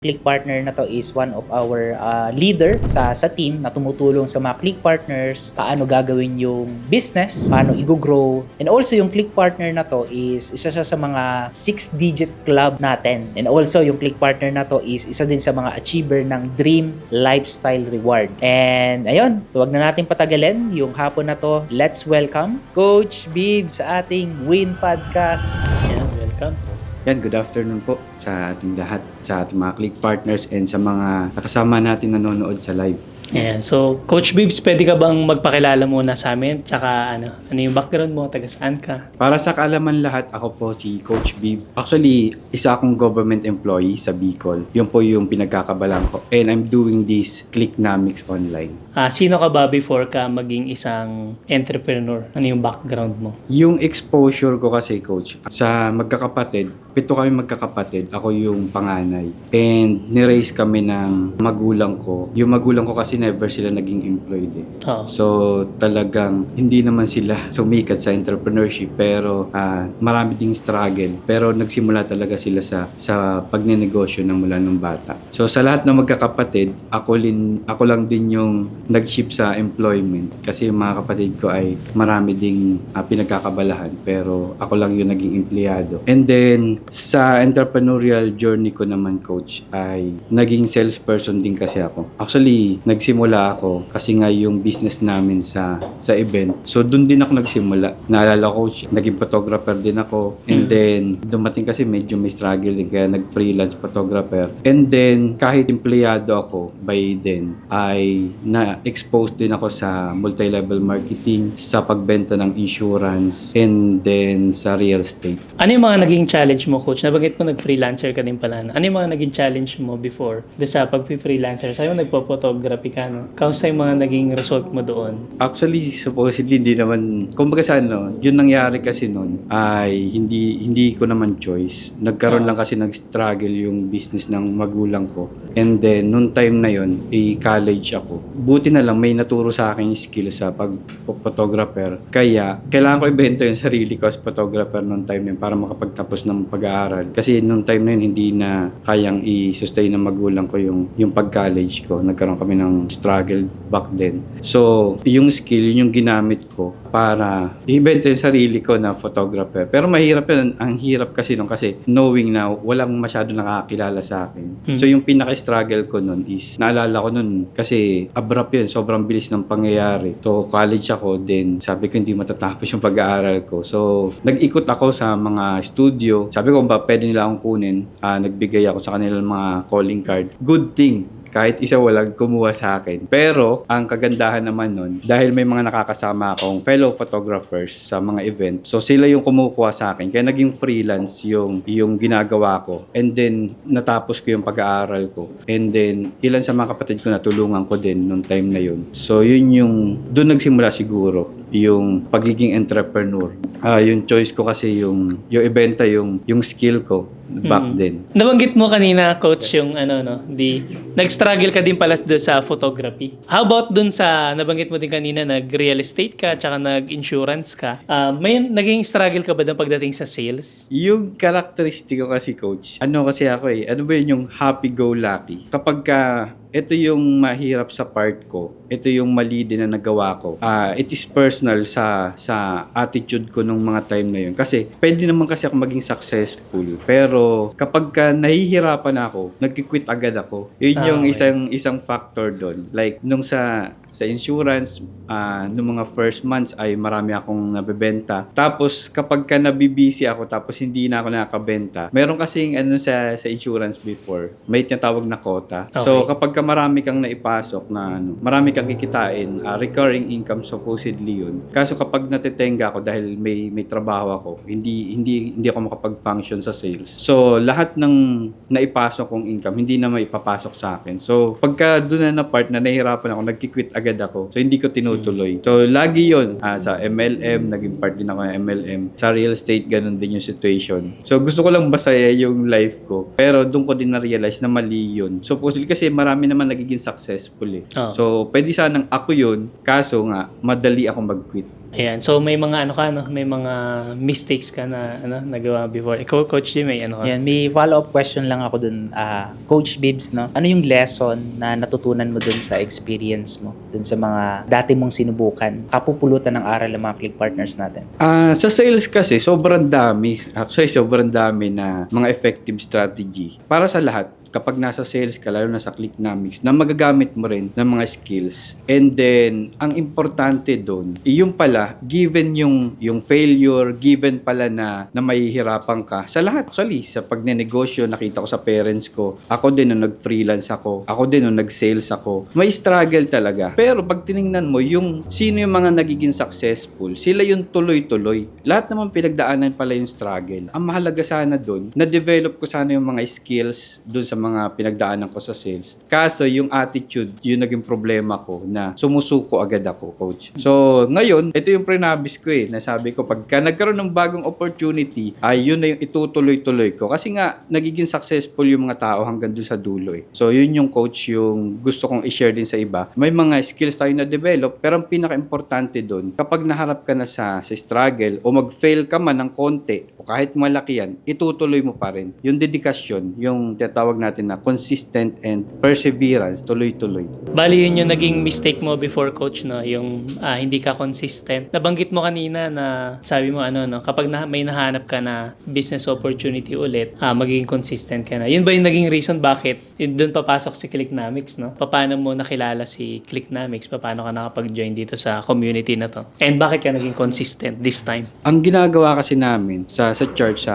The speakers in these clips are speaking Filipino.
Click partner na to is one of our leader sa team na tumutulong sa mga click partners, paano gagawin yung business, paano i-grow. And also yung click partner na to is isa siya sa mga 6-digit club natin. And also yung click partner na to is isa din sa mga achiever ng Dream Lifestyle Reward. And ayun, so wag na natin patagalin yung hapon na to. Let's welcome Coach Bib sa ating Win Podcast. Yan, welcome po. Yan, good afternoon po sa ating lahat, sa ating mga click partners and sa mga nakasama natin nanonood sa live. Ayan. So, Coach Bibs, pwede ka bang magpakilala muna sa amin? Tsaka ano yung background mo? Taga saan ka? Para sa kaalaman lahat, ako po si Coach Bib. Actually, isa akong government employee sa Bicol. Yun po yung pinagkakabalan ko. And I'm doing this Clicknomics online. Sino ka ba before ka maging isang entrepreneur? Ano yung background mo? Yung exposure ko kasi, Coach, sa magkakapatid, 7 kami magkakapatid, ako yung panganay. And niraise kami ng magulang ko. Yung magulang ko kasi never sila naging employed eh. Oh. So talagang hindi naman sila sumikat sa entrepreneurship pero marami ding struggle. Pero nagsimula talaga sila sa pagnenegosyo ng mula ng bata. So sa lahat ng magkakapatid, ako lang din yung nag-ship sa employment kasi yung mga kapatid ko ay marami ding pinagkakabalahan pero ako lang yung naging empleyado. And then sa entrepreneurial journey ko naman, Coach, ay naging salesperson din kasi ako. Actually, nagsimula ako kasi nga yung business namin sa event. So doon din ako nagsimula. Naalala ko, naging photographer din ako. And then dumating kasi medyo may struggle din kaya nag-freelance photographer. And then kahit empleyado ako by then ay na-expose din ako sa multi-level marketing, sa pagbenta ng insurance, and then sa real estate. Ano yung mga naging challenge mo, Coach? Nabanggit mo nag-freelancer ka din pala. No? Ano yung mga naging challenge mo before sa pag-freelancer? Sabi mo nagpo-photography ka, no? Kamusta yung mga naging result mo doon? Actually, supposedly, hindi naman, kumbaga sa yun nangyari kasi noon ay hindi ko naman choice. Nagkaroon lang kasi nag-struggle yung business ng magulang ko. And then, noong time na yun, college ako. Buti na lang, may naturo sa akin yung skill sa pag-photographer. Kaya, kailangan ko ibenta yung sarili ko as photographer noong time na yun para makapagtapos ng pag-aaral. Kasi noong time na yun, hindi na kayang i-sustain ng magulang ko yung pag-college ko. Nagkaroon kami ng struggle back then. So, yung skill, yung ginamit ko para i-invent yung sarili ko na photographer. Pero mahirap yun. Ang hirap kasi nung kasi knowing na walang masyado nakakilala sa akin. So, yung pinaka-struggle ko nun is, naalala ko nun kasi abrupt yun. Sobrang bilis ng pangyayari. So, college ako. Then, sabi ko hindi matatapos yung pag-aaral ko. So, nag-ikot ako sa mga studio. Sabi ko, ba pwede nila akong kunin. Nagbigay ako sa kanilang mga calling card. Good thing. Kahit isa walang kumuha sa akin. Pero, ang kagandahan naman nun, dahil may mga nakakasama akong fellow photographers sa mga event, so sila yung kumukuha sa akin. Kaya naging freelance yung ginagawa ko. And then, natapos ko yung pag-aaral ko. And then, ilan sa mga kapatid ko natulungan ko din nung time na yun. So, yun doon nagsimula siguro yung pagiging entrepreneur. Yung choice ko kasi yung ibenta yung skill ko back then. Nabanggit mo kanina, Coach, yung nag-struggle ka din pala doon sa photography. How about doon sa, nabanggit mo din kanina, nag-real estate ka, tsaka nag-insurance ka. May naging struggle ka ba doon pagdating sa sales? Yung characteristic ko kasi, Coach, kasi ako ano ba yun yung happy-go-lucky? Kapag ito yung mahirap sa part ko, ito yung mali din na nagawa ko. It is personal sa attitude ko nung mga time na yun. Kasi pwede naman kasi ako maging successful. Pero kapag nahihirapan ako, nag-quit agad ako. Yun yung isang factor doon. Like nung sa insurance, nung mga first months ay marami akong nabebenta. Tapos kapag nabibisi ako tapos hindi na ako nakakabenta, meron kasing sa insurance before, may tinatawag na quota. Okay. So kapag marami kang naipasok na marami kang kikitain, recurring income supposedly yun. Kaso kapag natitenga ako dahil may trabaho ako, hindi ako makapag-function sa sales. So lahat ng naipasok kong income, hindi na maipapasok sa akin. So pagka doon na part na nahihirapan ako, nagki-quit agad ako. So hindi ko tinutuloy. So lagi yun. Sa MLM, naging part din ako ng MLM. Sa real estate, ganun din yung situation. So gusto ko lang basaya yung life ko. Pero doon ko din na-realize na mali yun. Supposedly kasi marami naman nagiging successful eh. Oo. So, pwede sanang ako yun, kaso nga, madali ako mag-quit. Ayan. So, may mga ano ka, no? May mga mistakes ka na nagawa before. Ikaw, Coach Jim, may ano ka? Yan, may follow-up question lang ako dun, Coach Bibbs, no? Ano yung lesson na natutunan mo dun sa experience mo, dun sa mga dati mong sinubukan, kapupulutan ng aral ng mga click partners natin? Sa sales kasi, sobrang dami. Actually, sobrang dami na mga effective strategy para sa lahat. Kapag nasa sales ka, lalo na sa Clicknomics, na magagamit mo rin ng mga skills. And then, ang importante doon, yung pala, given yung failure, given pala na mahihirapan ka, sa lahat. Actually, sa pagnenegosyo, nakita ko sa parents ko, ako din nung nag-freelance ako din nung nag-sales ako, may struggle talaga. Pero pag tiningnan mo, yung sino yung mga nagiging successful, sila yung tuloy-tuloy. Lahat naman pinagdaanan pala yung struggle. Ang mahalaga sana doon, na-develop ko sana yung mga skills doon sa mga pinagdaanan ko sa sales. Kaso yung attitude, yung naging problema ko na sumusuko agad ako, coach. So, ngayon, ito yung prenabis ko eh. Nasabi ko, pagka nagkaroon ng bagong opportunity, ay yun na yung itutuloy-tuloy ko. Kasi nga, nagiging successful yung mga tao hanggang dun sa dulo eh. So, yun yung coach yung gusto kong i-share din sa iba. May mga skills tayo na develop, pero ang pinaka-importante dun, kapag naharap ka na sa struggle o mag-fail ka man ng konti o kahit malaki yan, itutuloy mo pa rin. Yung dedikasyon, yung tinatawag natin na consistent and perseverance, tuloy-tuloy. Bali, yun yung naging mistake mo before, Coach, no? Yung hindi ka consistent. Nabanggit mo kanina na sabi mo, kapag may nahanap ka na business opportunity ulit, magiging consistent ka na. Yun ba yung naging reason bakit doon papasok si Clicknomics, no? Paano mo nakilala si Clicknomics? Paano ka nakapag-join dito sa community na to? And bakit ka naging consistent this time? Ang ginagawa kasi namin sa church,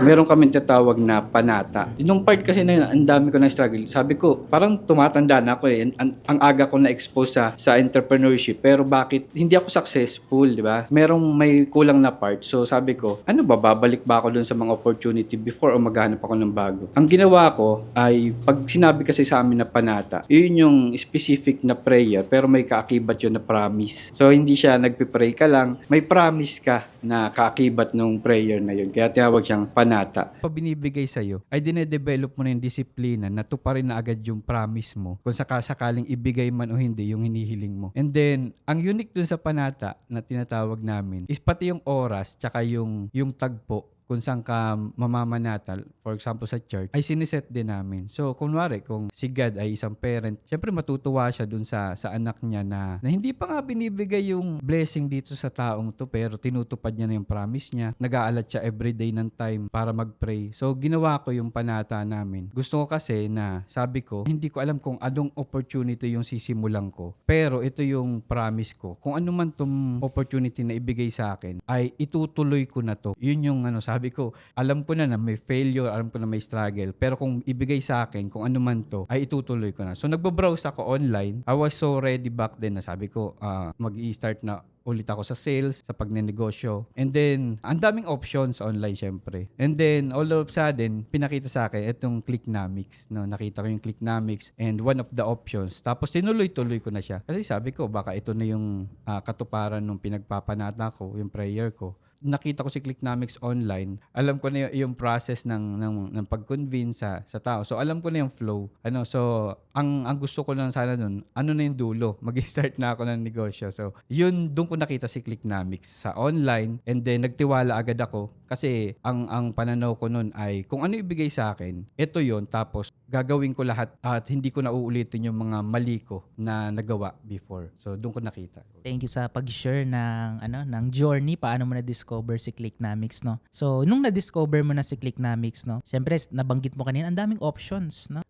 meron kami tatawag na panata. Nung part kasi na yun, ang dami ko na struggle. Sabi ko, parang tumatanda na ako eh. Ang aga ko na-expose sa entrepreneurship. Pero bakit hindi ako successful, di ba? May kulang na part. So sabi ko, babalik ba ako dun sa mga opportunity before o maghanap ako ng bago? Ang ginawa ko ay, pag sinabi kasi sa amin na panata, yun yung specific na prayer, pero may kaakibat yun na promise. So hindi siya nagpipray ka lang, may promise ka na kaakibat nung prayer na yun. Kaya tinawag siyang panata. Pa binibigay sa'yo, ay dinedevelop mo na yung disiplina na tuparin na agad yung promise mo kung sakaling ibigay man o hindi yung hinihiling mo. And then, ang unique dun sa panata na tinatawag namin is pati yung oras tsaka yung tagpo kung saan ka mamamanatal, for example sa church, ay siniset din namin. So, kunwari, kung si God ay isang parent, syempre matutuwa siya dun sa anak niya na hindi pa nga binibigay yung blessing dito sa taong to, pero tinutupad niya na yung promise niya. Nag-aalat siya everyday ng time para mag-pray. So, ginawa ko yung panata namin. Gusto ko kasi na, sabi ko, hindi ko alam kung anong opportunity yung sisimulan ko. Pero ito yung promise ko. Kung ano man tong opportunity na ibigay sa akin, ay itutuloy ko na to. Yun yung sabi ko, alam ko na may failure, alam ko na may struggle, pero kung ibigay sa akin, kung ano man to, ay itutuloy ko na. So, nagbabrowse ako online. I was so ready back then na sabi ko, mag-i-start na ulit ako sa sales, sa pagnenegosyo. And then, ang daming options online syempre. And then, all of a sudden, pinakita sa akin itong Clicknomics. No? Nakita ko yung Clicknomics and one of the options. Tapos, tinuloy-tuloy ko na siya. Kasi sabi ko, baka ito na yung katuparan ng pinagpapanata ko, yung prayer ko. Nakita ko si Clicknomics online, alam ko na yung process ng pag-convince sa tao. So, alam ko na yung flow. So, ang gusto ko lang sana nun, na yung dulo? Mag-start na ako ng negosyo. So, yun, doon ko nakita si Clicknomics sa online, and then nagtiwala agad ako kasi ang pananaw ko nun ay kung ano ibigay sa akin, ito yun, tapos gagawin ko lahat at hindi ko na uulitin yung mga mali ko na nagawa before. So, doon ko nakita. Thank you sa pag-share ng journey, paano mo na-discover si Clicknomics, no? So, nung na-discover mo na si Clicknomics, no? Syempre, nabanggit mo kanina, ang daming options, no?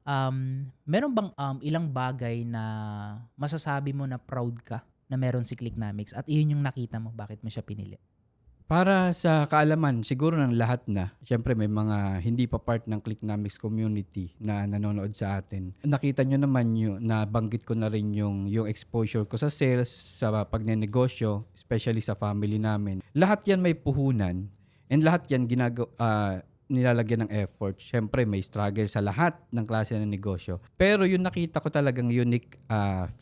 Meron bang ilang bagay na masasabi mo na proud ka na meron si Clicknomics at iyon yung nakita mo, bakit mo siya pinili? Para sa kaalaman, siguro ng lahat na, syempre may mga hindi pa part ng Clicknomics community na nanonood sa atin. Nakita nyo naman nabanggit ko na rin yung exposure ko sa sales, sa pagnenegosyo, especially sa family namin. Lahat yan may puhunan and lahat yan nilalagyan ng effort. Siyempre, may struggle sa lahat ng klase ng negosyo. Pero yung nakita ko talagang unique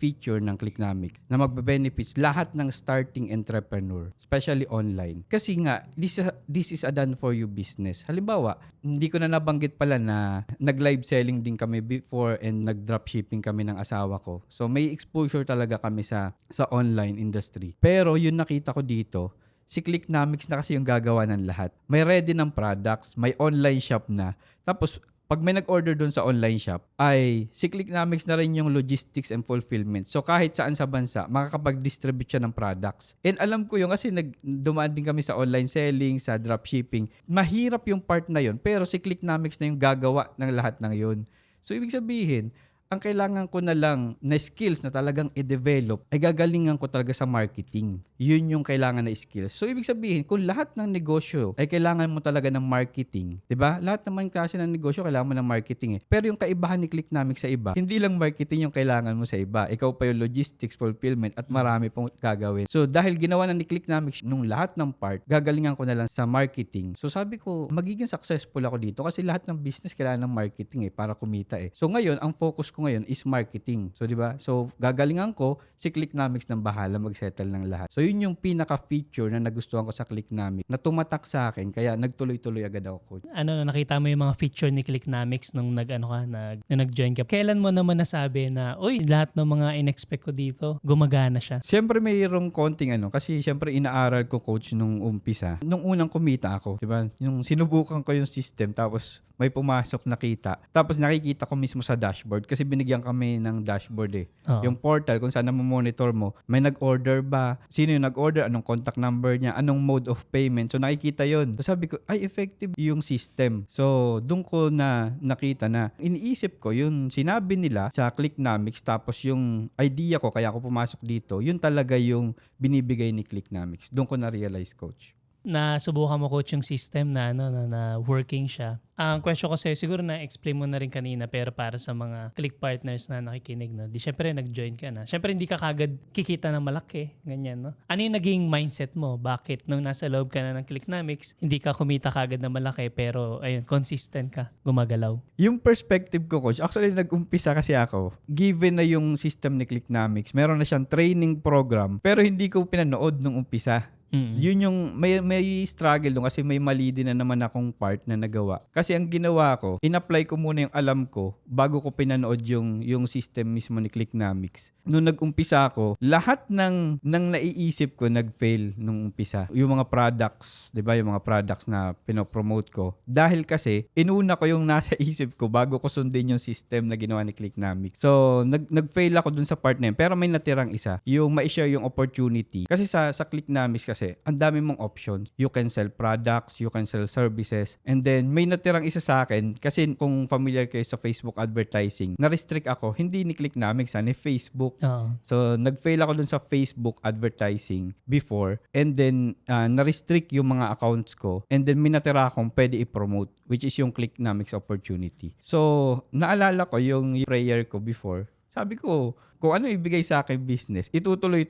feature ng Clicknomics na magbe-benefits lahat ng starting entrepreneur, especially online. Kasi nga, this is a done for you business. Halimbawa, hindi ko na nabanggit pala na nag-live selling din kami before and nag-dropshipping kami ng asawa ko. So, may exposure talaga kami sa online industry. Pero yung nakita ko dito, si Clicknomics na kasi yung gagawa ng lahat. May ready ng products, may online shop na. Tapos, pag may nag-order doon sa online shop, ay si Clicknomics na rin yung logistics and fulfillment. So, kahit saan sa bansa, makakapag-distribute siya ng products. And alam ko yung kasi dumaan din kami sa online selling, sa dropshipping. Mahirap yung part na yun, pero si Clicknomics na yung gagawa ng lahat ng yun. So, ibig sabihin, ang kailangan ko na lang na skills na talagang i-develop ay gagalingan ko talaga sa marketing. Yun yung kailangan na skills. So, ibig sabihin, kung lahat ng negosyo ay kailangan mo talaga ng marketing, di ba? Lahat naman klase ng negosyo kailangan mo ng marketing eh. Pero yung kaibahan ni Clicknomics sa iba, hindi lang marketing yung kailangan mo sa iba. Ikaw pa yung logistics, fulfillment, at marami pong gagawin. So, dahil ginawa na ni Clicknomics nung lahat ng part, gagalingan ko na lang sa marketing. So, sabi ko, magiging successful ako dito kasi lahat ng business kailangan ng marketing eh, para kumita eh. So, ngayon, ang focus ko ngayon is marketing. So, di ba? So, gagalingan ko si Clicknomics ng bahala mag-settle ng lahat. So, yun yung pinaka-feature na nagustuhan ko sa Clicknomics na tumatak sa akin kaya nagtuloy-tuloy agad ako, coach. Nakita mo yung mga feature ni Clicknomics nung nag-join ka. Kailan mo naman nasabi na, uy, lahat ng mga in-expect ko dito, gumagana siya? Siyempre mayroong konting kasi siyempre inaaral ko, coach, nung umpisa. Nung unang kumita ako, di ba? Yung sinubukan ko yung system tapos may pumasok na kita. Tapos nakikita ko mismo sa dashboard kasi binigyan kami ng dashboard eh. Oo. Yung portal kung saan na monitor mo, may nag-order ba? Sino yung nag-order? Anong contact number niya? Anong mode of payment? So nakikita yun. So sabi ko, ay effective yung system. So doon ko na nakita na iniisip ko yung sinabi nila sa Clicknomics tapos yung idea ko kaya ako pumasok dito, yun talaga yung binibigay ni Clicknomics. Doon ko na-realize, coach. Na subukan mo, coach, yung system na working siya. Ang question ko sa'yo, siguro na-explain mo na rin kanina, pero para sa mga click partners na nakikinig, no? Di syempre nag-join ka na. Syempre hindi ka kagad kikita ng malaki, ganyan, no? Ano yung naging mindset mo? Bakit nung nasa loob ka na ng Clicknomics, hindi ka kumita kagad ng malaki, pero ayun, consistent ka, gumagalaw? Yung perspective ko, coach, actually nag-umpisa kasi ako, given na yung system ni Clicknomics, meron na siyang training program, pero hindi ko pinanood nung umpisa. Yun yung may struggle doon kasi may mali din na naman akong part na nagawa. Kasi ang ginawa ko, in-apply ko muna yung alam ko bago ko pinanood yung system mismo ni Clicknomics. Nung nag-umpisa ako, lahat ng naiisip ko nag-fail nung umpisa. Yung mga products, 'di ba? Yung mga products na pinopromote ko. Dahil kasi inuna ko yung nasa isip ko bago ko sundin yung system na ginawa ni Clicknomics. So, nag-fail ako dun sa part na yun. Pero may natirang isa, yung ma-share yung opportunity. Kasi sa Clicknomics kasi ang dami mong options. You can sell products, you can sell services, and then may natirang isa sa akin kasi kung familiar kayo sa Facebook advertising, na-restrict ako, hindi ni Clicknomics, ni Facebook. So, nag-fail ako dun sa Facebook advertising before, and then na-restrict yung mga accounts ko, and then may natira akong pwede i-promote, which is yung Clicknomics opportunity. So, naalala ko yung prayer ko before. Sabi ko, kung ano ibigay sa akin business, itutuloy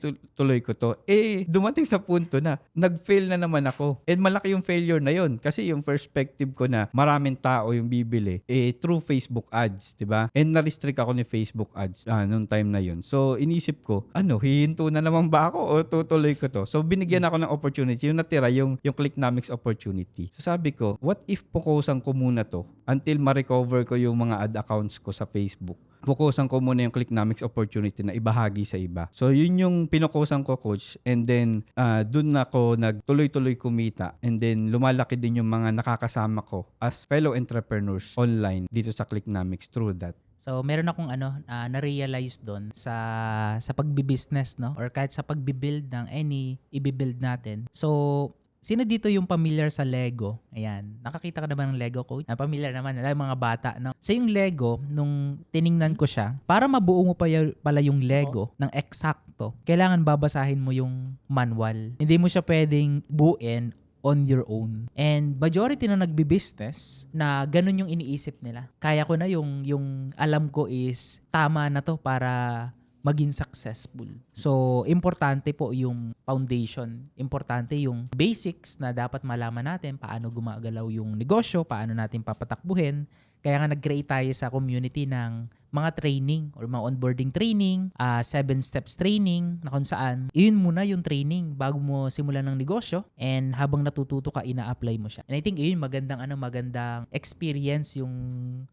ko to. Dumating sa punto na nag-fail na naman ako. And malaki yung failure na yun. Kasi yung perspective ko na maraming tao yung bibili, through Facebook ads, diba? And na-restrict ako ni Facebook ads nung time na yun. So, inisip ko, hihinto na naman ba ako o tutuloy ko to? So, binigyan ako ng opportunity. Yung natira, yung Clicknomics opportunity. So, sabi ko, what if pukusan ko muna to until ma-recover ko yung mga ad accounts ko sa Facebook? Pukusan ko muna yung Clicknomics opportunity na ibahagi sa iba. So, yun yung pinukusan ko, coach. And then, dun na ako nagtuloy-tuloy kumita. And then, lumalaki din yung mga nakakasama ko as fellow entrepreneurs online dito sa Clicknomics through that. So, meron akong na-realize doon sa pagbi-business, no? Or kahit sa pagbi-build ng any i-build natin. So, sino dito yung familiar sa Lego? Ayan. Nakakita ka na ba ng Lego, coach? Familiar naman. Alam, mga bata, no? Sa yung Lego, nung tiningnan ko siya, para mabuo mo pala yung Lego ng eksakto, kailangan babasahin mo yung manual. Hindi mo siya pwedeng buuin on your own. And majority na nagbi-business na ganun yung iniisip nila. Kaya ko na yung alam ko is tama na to para maging successful. So, importante po yung foundation. Importante yung basics na dapat malaman natin paano gumagalaw yung negosyo, paano natin papatakbuhin. Kaya nga nag-create tayo sa community ng mga training or mga onboarding training, 7 steps training na kung saan, yun muna yung training bago mo simulan ng negosyo, and habang natututo ka, ina-apply mo siya. And I think yun magandang experience, yung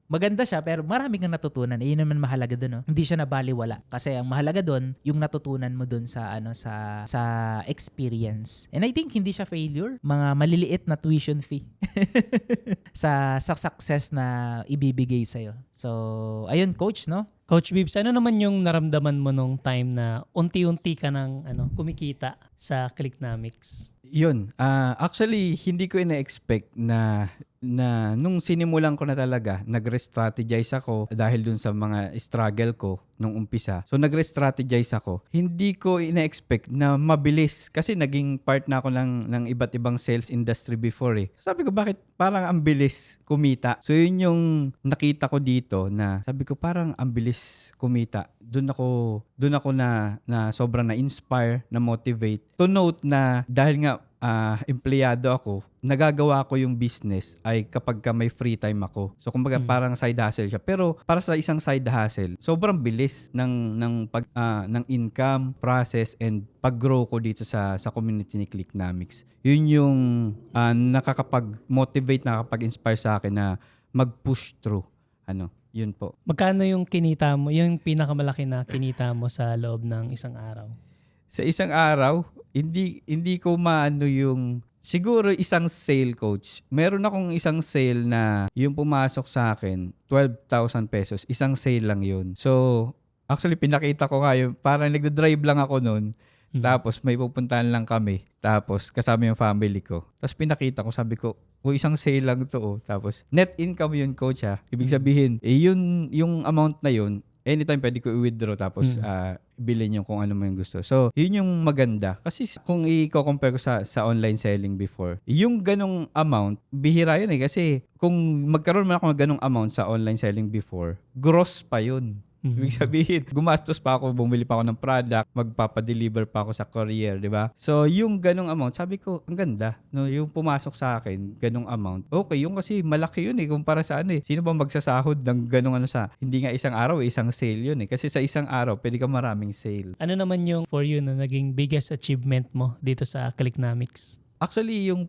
maganda siya pero marami kang natutunan. Yun naman mahalaga doon, no? Hindi siya nabaliwala kasi ang mahalaga doon yung natutunan mo doon sa sa experience. And I think hindi siya failure, mga maliliit na tuition fee sa success na ibibigay sa'yo. So, ayun coach, no? Coach Bibs, ano naman yung naramdaman mo nung time na unti-unti ka ng kumikita sa Clicknomics? Yun. Actually, hindi ko ina-expect na nung sinimulan ko na talaga, nag-re-strategize ako dahil dun sa mga struggle ko nung umpisa. So, nag-re-strategize ako. Hindi ko ina-expect na mabilis kasi naging part na ako ng iba't ibang sales industry before eh. Sabi ko, bakit parang ang bilis kumita? So, yun yung nakita ko dito na sabi ko, parang ang bilis kumita. Doon ako na sobrang na-inspire, na-motivate. To note na dahil nga empleyado ako, nagagawa ko yung business ay kapag ka may free time ako. So kumbaga parang side hustle siya. Pero para sa isang side hustle, sobrang bilis ng income process and pag-grow ko dito sa community ni Clicknomics. Yun yung nakakapag-motivate, nakakapag-inspire sa akin na mag-push through. Yun po. Magkano yung kinita mo, yung pinakamalaki na kinita mo sa loob ng isang araw? Sa isang araw, hindi ko maano yung siguro isang sale coach. Meron akong isang sale na yung pumasok sa akin, 12,000 pesos. Isang sale lang yun. So, actually pinakita ko nga yun. Parang nagda-drive lang ako noon. Tapos may pupuntahan lang kami. Tapos kasama yung family ko. Tapos pinakita ko, sabi ko, isang sale lang to. Tapos net income yun coach ha. Ibig sabihin, yung amount na yun, anytime pwede ko i-withdraw tapos bilhin yung kung ano mo yung gusto. So, yun yung maganda. Kasi kung i-compare ko sa online selling before, yung ganong amount, bihira yun eh. Kasi kung magkaroon man ako ng ganong amount sa online selling before, gross pa yun. Ibig sabihin, gumastos pa ako, bumili pa ako ng product, magpapadeliver pa ako sa courier, di ba? So, yung ganong amount, sabi ko, ang ganda. No? Yung pumasok sa akin, ganong amount. Okay, yung kasi malaki yun eh, kumpara sa Sino ba magsasahod ng ganong hindi nga isang araw, isang sale yun eh. Kasi sa isang araw, pwede ka maraming sale. Ano naman yung for you na naging biggest achievement mo dito sa Clicknomics? Actually, yung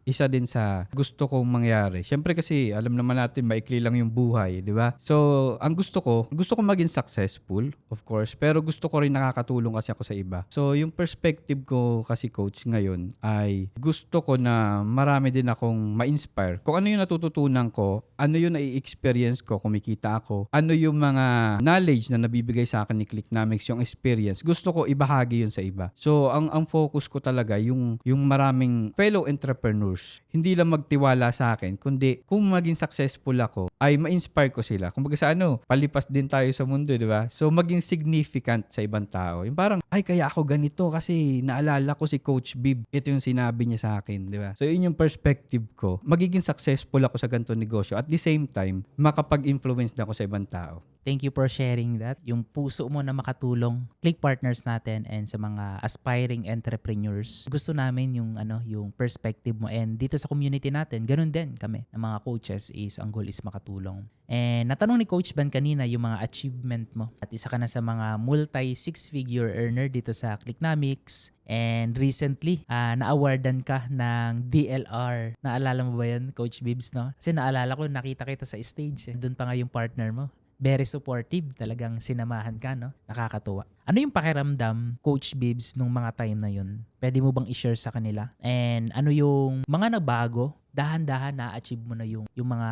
isa din sa gusto kong mangyari. Siyempre kasi alam naman natin maikli lang yung buhay, di ba? So, ang gusto ko maging successful, of course, pero gusto ko rin nakakatulong kasi ako sa iba. So, yung perspective ko kasi coach ngayon ay gusto ko na marami din akong ma-inspire. Kung ano yung natututunan ko, ano yung nai-experience ko, kumikita ako, ano yung mga knowledge na nabibigay sa akin ni Clicknomics, yung experience, gusto ko ibahagi yun sa iba. So, ang focus ko talaga yung maraming fellow entrepreneurs, hindi lang magtiwala sa akin, kundi kung maging successful ako, ay ma-inspire ko sila. Kung baga sa palipas din tayo sa mundo, di ba? So, maging significant sa ibang tao. Yung parang, ay, kaya ako ganito kasi naalala ko si Coach Bib. Ito yung sinabi niya sa akin, di ba? So, yun yung perspective ko. Magiging successful ako sa ganito negosyo. At the same time, makapag-influence na ako sa ibang tao. Thank you for sharing that. Yung puso mo na makatulong, Click partners natin and sa mga aspiring entrepreneurs. Gusto namin yung perspective mo, and dito sa community natin, ganun din kami ng mga coaches ang goal is makatulong. And natanong ni Coach Ban kanina yung mga achievement mo. At isa ka na sa mga multi-6-figure earner dito sa Clicknomics. And recently, na-awardan ka ng DLR. Naalala mo ba yun, Coach Bibs, no? Kasi naalala ko, nakita kita sa stage. Doon pa nga yung partner mo. Very supportive, talagang sinamahan ka, no? Nakakatuwa. Ano yung pakiramdam, Coach Bibs, nung mga time na yun? Pwede mo bang i-share sa kanila? And ano yung mga nabago, dahan-dahan na-achieve mo na yung mga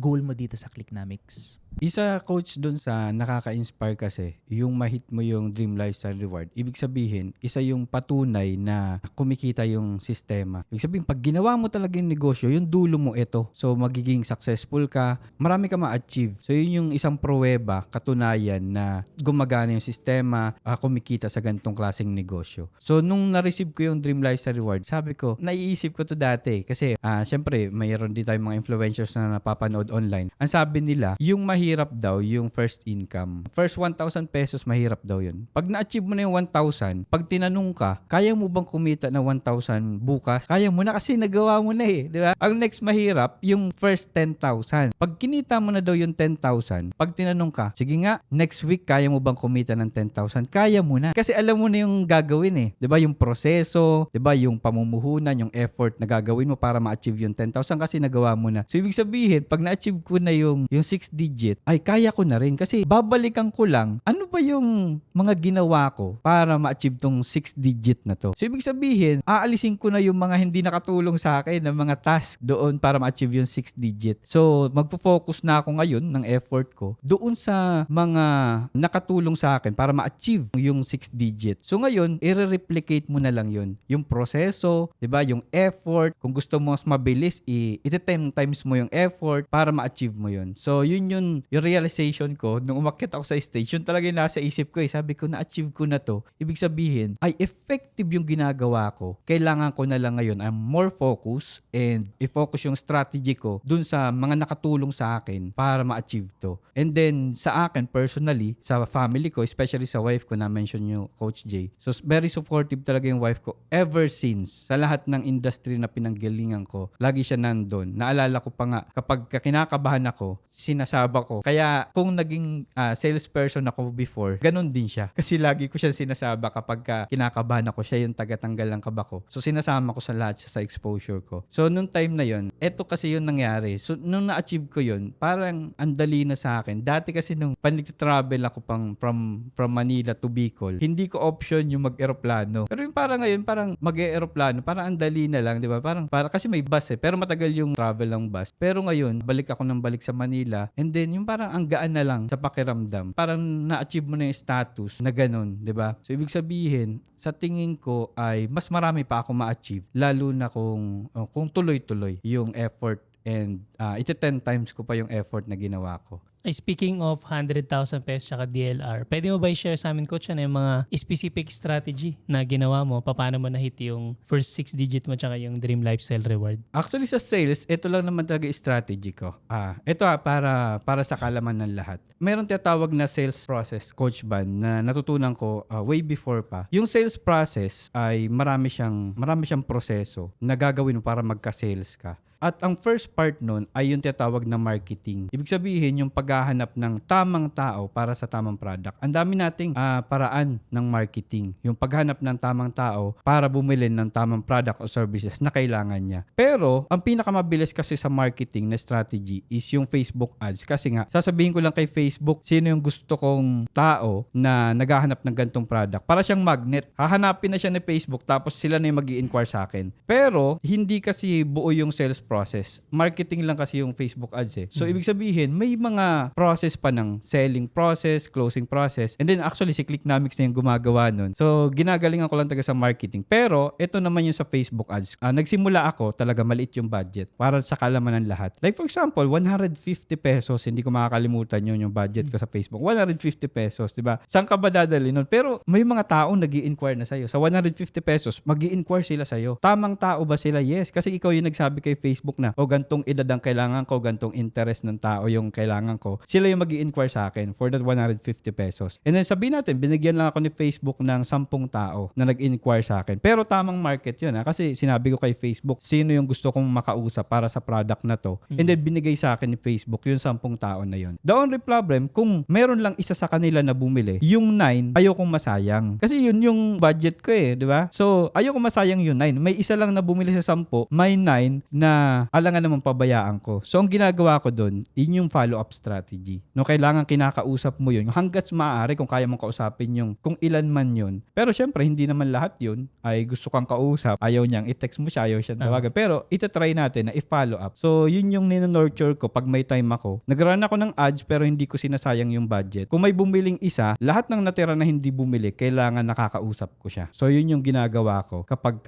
goal mo dito sa Clicknomics? Isa coach dun sa nakaka-inspire kasi, yung ma-hit mo yung Dream Lifestyle Reward. Ibig sabihin, isa yung patunay na kumikita yung sistema. Ibig sabihin, pag ginawa mo talaga yung negosyo, yung dulo mo ito. So, magiging successful ka, marami ka ma-achieve. So, yun yung isang pruweba, katunayan na gumagana yung sistema, kumikita sa ganitong klaseng negosyo. So, nung na-receive ko yung Dream Lifestyle Reward, sabi ko, naiisip ko to dati. Kasi, syempre, mayroon din tayong mga influencers na napapanood napanood online. Ang sabi nila, yung mahirap daw yung first income. First 1,000 pesos mahirap daw yun. Pag na-achieve mo na yung 1,000, pag tinanong ka, kaya mo bang kumita na 1,000 bukas? Kaya mo na kasi nagawa mo na eh, di ba? Ang next mahirap, yung first 10,000. Pag kinita mo na daw yung 10,000, pag tinanong ka, sige nga, next week kaya mo bang kumita ng 10,000? Kaya mo na. Kasi alam mo na yung gagawin eh. Di ba? Yung proseso, di ba? Yung pamumuhunan, yung effort na gagawin mo para ma-achieve yung 10,000 kasi nagawa mo na. So, ibig sabihin, pag na-achieve ko na yung 6 digit, ay kaya ko na rin. Kasi babalikan ko lang, ano ba yung mga ginawa ko para ma-achieve tong 6 digit na to? So, ibig sabihin, aalisin ko na yung mga hindi nakatulong sa akin na mga task doon para ma-achieve yung 6 digit. So, magpo-focus na ako ngayon ng effort ko doon sa mga nakatulong sa akin para ma-achieve yung 6 digit. So, ngayon, i-replicate mo na lang yun. Yung proseso, di ba? Yung effort. Kung gusto mo mas mabilis, iti-10 times mo yung effort para ma-achieve mo yun. So, yun yung realization ko nung umakyat ako sa stage. Yun talaga yung nasa isip ko eh. Sabi ko, na-achieve ko na to. Ibig sabihin, ay effective yung ginagawa ko. Kailangan ko na lang ngayon, I'm more focused and i-focus yung strategy ko dun sa mga nakatulong sa akin para ma-achieve to. And then, sa akin personally, sa family ko, especially sa wife ko na mention nyo, Coach Jay. So, very supportive talaga yung wife ko ever since sa lahat ng industry na pinanggalingan ko. Lagi siya nandun. Naalala ko pa nga, kapag kinakabahan ako, sinasaba ko. Kaya kung naging salesperson ako before, ganun din siya. Kasi lagi ko siya sinasaba kapag kinakabahan ako, siya yung tagatanggal ng kaba ko. So sinasama ko sa lahat sa exposure ko. So nung time na yon, eto kasi yung nangyari. So nung na-achieve ko yun, parang andali na sa akin. Dati kasi nung travel ako from Manila to Bicol, hindi ko option yung mag-eroplano. Pero yung parang ngayon, parang mag-eroplano, parang andali na lang, di ba? Parang kasi may bus eh. Pero matagal yung travel ng bus. Pero ngayon, balik ako ng balik sa Manila. And then, yung parang ang gaan na lang sa pakiramdam. Parang na-achieve mo na yung status na ganun, di ba? So, ibig sabihin, sa tingin ko ay mas marami pa ako ma-achieve. Lalo na kung tuloy-tuloy yung effort and iti 10 times ko pa yung effort na ginawa ko. Ay, speaking of 100,000 pesos tsaka DLR, pwede mo ba i-share sa amin, Coach, ano yung mga specific strategy na ginawa mo? Paano mo na-hit yung first 6 digit mo tsaka yung Dream Lifestyle Reward? Actually, sa sales, ito lang naman talaga strategy ko. Ito para sa kalaman ng lahat. Meron tinatawag na sales process, Coach Ban, na natutunan ko way before pa. Yung sales process ay marami siyang proseso na gagawin mo para magka-sales ka. At ang first part nun ay yung tinatawag na marketing. Ibig sabihin, yung paghahanap ng tamang tao para sa tamang product. Ang dami nating paraan ng marketing. Yung paghanap ng tamang tao para bumili ng tamang product o services na kailangan niya. Pero, ang pinakamabilis kasi sa marketing na strategy is yung Facebook ads. Kasi nga, sasabihin ko lang kay Facebook, sino yung gusto kong tao na naghahanap ng gantong product. Para siyang magnet. Hahanapin na siya ni Facebook tapos sila na yung mag-i-inquire sa akin. Pero, hindi kasi buo yung sales process. Marketing lang kasi yung Facebook ads eh. So, ibig sabihin, may mga process pa ng selling process, closing process, and then actually si Clicknomics na yung gumagawa nun. So, ginagalingan ko lang taga sa marketing. Pero, ito naman yung sa Facebook ads. Nagsimula ako, talaga maliit yung budget para sa kalaman ng lahat. Like for example, 150 pesos, hindi ko makakalimutan yun yung budget ko sa Facebook. 150 pesos, di ba? Saan ka ba dadali nun? Pero, may mga taong nag-i-inquire na sa'yo. Sa 150 pesos, mag-i-inquire sila sa'yo. Tamang tao ba sila? Yes. Kasi ikaw yung nagsabi kay Facebook na, gantong edad ang kailangan ko, gantong interest ng tao yung kailangan ko. Sila yung mag-i-inquire sa akin for that 150 pesos. And then sabihin natin, binigyan lang ako ni Facebook ng 10 tao na nag-inquire sa akin. Pero tamang market yun kasi sinabi ko kay Facebook, sino yung gusto kong makausap para sa product na to. And then binigay sa akin ni Facebook yung 10 tao na yun. The only problem, kung meron lang isa sa kanila na bumili, yung 9, ayokong masayang. Kasi yun yung budget ko eh, di ba? So, ayokong masayang yung 9. May isa lang na bumili sa 10, may 9 na alangan naman pabayaan ko. So, ang ginagawa ko dun, yun yung follow-up strategy. No, kailangan kinakausap mo yun. Hanggat maaari kung kaya mong kausapin yung kung ilan man yun. Pero syempre, hindi naman lahat yun ay gusto kang kausap. Ayaw niyang i-text mo siya, ayaw siyang tawagan. Pero itatry natin na i-follow up. So, yun yung nurture ko pag may time ako. Nag-run ako ng ads pero hindi ko sinasayang yung budget. Kung may bumiling isa, lahat ng natira na hindi bumili, kailangan nakakausap ko siya. So, yun yung ginagawa ko. Kapag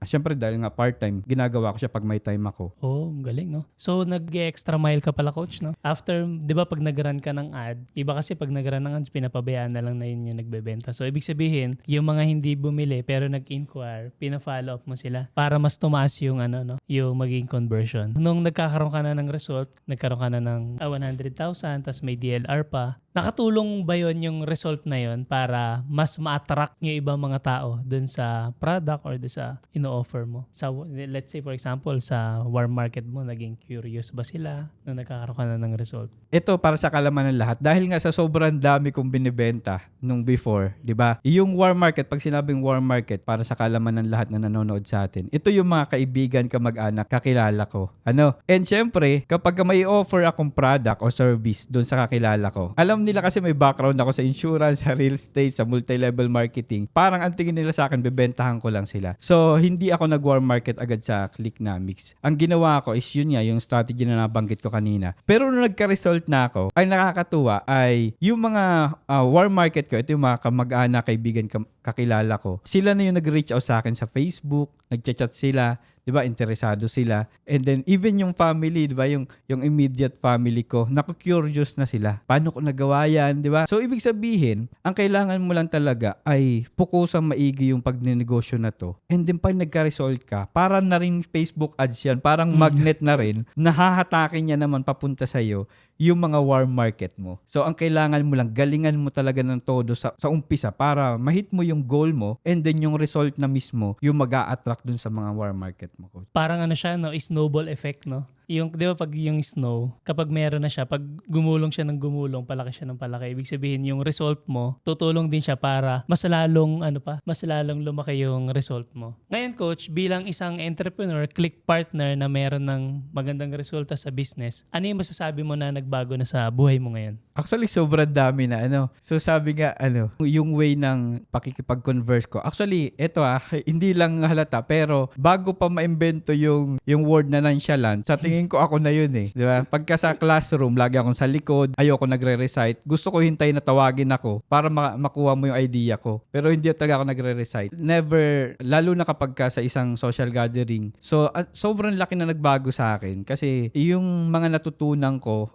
syempre dahil nga part-time, ginagawa ko siya pag may time ako. araw. Oh, galing, no? So, nag-extra mile ka pala, coach, no? After, di ba, pag nag-run ka ng ad, iba kasi pag nag-run ng ads, pinapabayaan na lang na yun yung nagbebenta. So, ibig sabihin, yung mga hindi bumili pero nag-inquire, pina-follow up mo sila para mas tumaas yung, yung maging conversion. Nung nagkakaroon ka na ng result, nagkaroon ka na ng 100,000, tas may DLR pa, nakatulong ba yun yung result na yun para mas ma-attract yung ibang mga tao dun sa product or dun sa ino-offer mo? Sa, let's say for example, sa warm market mo, naging curious ba sila nung nagkakaroon ka na ng result? Ito para sa kalaman ng lahat. Dahil nga sa sobrang dami kong binibenta nung before, di ba? Yung warm market, pag sinabing warm market, para sa kalaman ng lahat na nanonood sa atin, ito yung mga kaibigan, kamag-anak, kakilala ko. And syempre, kapag may offer akong product o service doon sa kakilala ko, alam nila kasi may background ako sa insurance, sa real estate, sa multi-level marketing. Parang ang tingin nila sa akin, bebentahan ko lang sila. So, hindi ako nag-warm market agad sa Clicknomics. Ang ginawa ko is yun nga, yung strategy na nabanggit ko kanina. Pero nung nagka-result na ako, ay nakakatuwa ay yung mga warm market ko, ito yung mga kamag-anak, kaibigan, kakilala ko. Sila na yung nag-reach out sa akin sa Facebook, nag-chat sila, 'di ba? Interesado sila. And then even yung family, 'di ba? Yung immediate family ko, naku-curious na sila. Paano ko nagawa 'yan, 'di ba? So ibig sabihin, ang kailangan mo lang talaga ay pukusang maigi yung pagnenegosyo na 'to. And then pag nagka-result ka, para na rin Facebook ads 'yan, parang magnet na rin, nahahatakin niya naman papunta sa iyo yung mga warm market mo. So ang kailangan mo lang, galingan mo talaga ng todo sa umpisa para ma-hit mo yung goal mo, and then yung result na mismo yung mag-a-attract dun sa mga warm market mo, coach. Parang siya, no? Snowball effect, no? Yung, di ba pag yung snow, kapag meron na siya, pag gumulong siya ng gumulong, palaki siya ng palaki, ibig sabihin yung result mo, tutulong din siya para mas lalong, mas lalong lumaki yung result mo. Ngayon, coach, bilang isang entrepreneur, click partner na meron ng magandang resulta sa business, ano yung masasabi mo na nagbago na sa buhay mo ngayon? Actually, sobrang dami na, So, sabi nga, yung way ng pakikipag-converse ko. Actually, ito hindi lang halata, pero bago pa ma-invento yung word na nonchalant, sa tingin ko ako na yun di ba? Pagka sa classroom, lagi akong sa likod, ayoko nagre-recite. Gusto ko hintay na tawagin ako para makuha mo yung idea ko. Pero hindi talaga ako nagre-recite. Never, lalo na kapag ka sa isang social gathering. So, sobrang laki na nagbago sa akin kasi yung mga natutunan ko